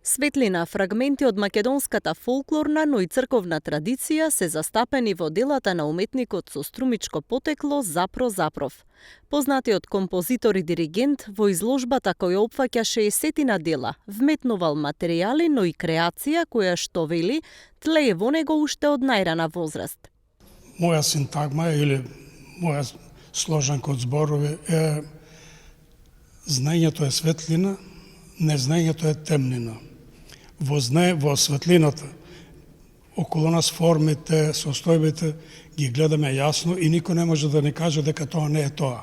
Светлина, фрагменти од македонската фолклорна, но и црковна традиција се застапени во делата на уметникот со струмичко потекло Запро Запров. Познатиот композитор и диригент во изложбата која опфаќа 60 дела, вметнувал материјали, но и креација која што вели тлее во него уште од најрана возраст. Моја синтагма или моја сложанка од зборови е: знаењето е светлина, незнаењето е темнина. Во светлината, околу нас формите, состојбите, ги гледаме јасно и никој не може да ни каже дека тоа не е тоа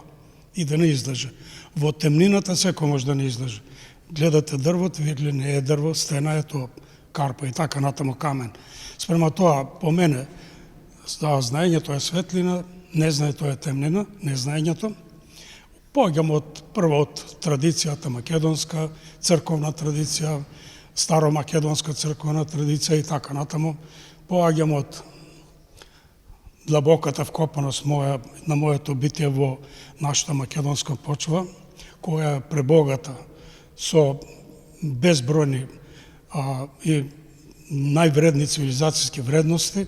и да не излаже. Во темнината секој може да не излаже. Гледате дрвото, видите не е дрво, стена е тоа, карпа и така натаму камен. Спрема тоа, по мене, знаењето е светлина, незнаењето е темнина, незнаењето. Поаѓам прво од традицијата македонска, црковна традиција, старомакедонска црковна традиција и така натаму. Поаѓам од длабоката вкопаност на моето битие во нашата македонска почва, која е пребогата со безбројни и највредни цивилизацијски вредности,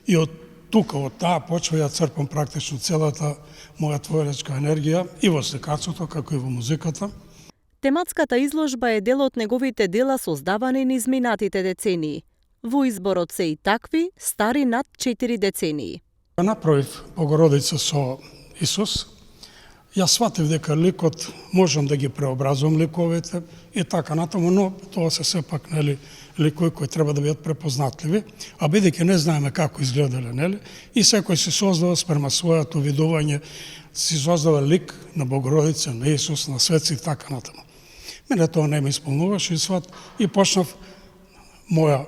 и од тука, од таа почва, ја црпам практично целата моја творечка енергија и во слекарството, како и во музиката. Тематската изложба е дел од неговите дела создавани низ минатите децении. Во изборот се и такви, стари над 4 децении. Направив Богородица со Исус. Јас сватив дека ликот можам да ги преобразувам ликовите и така натаму, но тоа се сепак ликови кои треба да бидат препознатливи, а бидејќи не знаеме како изгледале, и секој се создава спрема својато видување, си создава лик на Богородица, на Исус, на светци и така натаму. Мене тоа не ме исполнуваше и почнав моја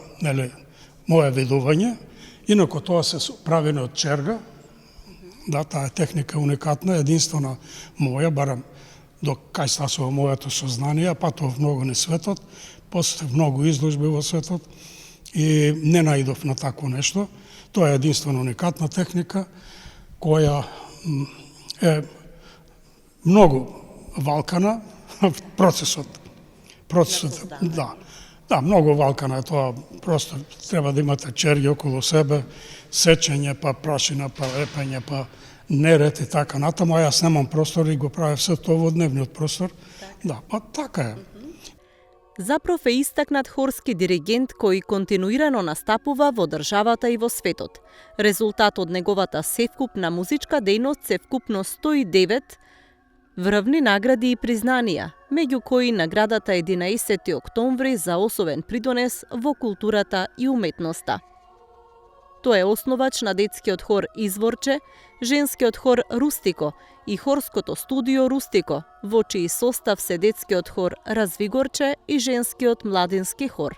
видување. Инако тоа се правено од черга. Да, таа техника е уникатна, единствена моја, барам до кај стасува моето сознание, па тоа многу не светот, после многу изложби во светот и не наидов на такво нешто. Тоа е единствено уникатна техника, која е многу валкана процесот. Да, многу валкана е тоа, просто треба да имате черги околу себе, сечење, па прашина, па лепење, па неред и така натаму, а јас немам простор и го правев се тоа во дневниот простор. Да, па така е. Запров е истакнат хорски диригент кој континуирано настапува во државата и во светот. Резултат од неговата севкупна музичка дејност се вкупно 109 врвни награди и признанија, меѓу кои наградата 11 октомври за особен придонес во културата и уметноста. Тој е основач на детскиот хор Изворче, женскиот хор Рустико и хорското студио Рустико, во чиј состав се детскиот хор Развигорче и женскиот младински хор.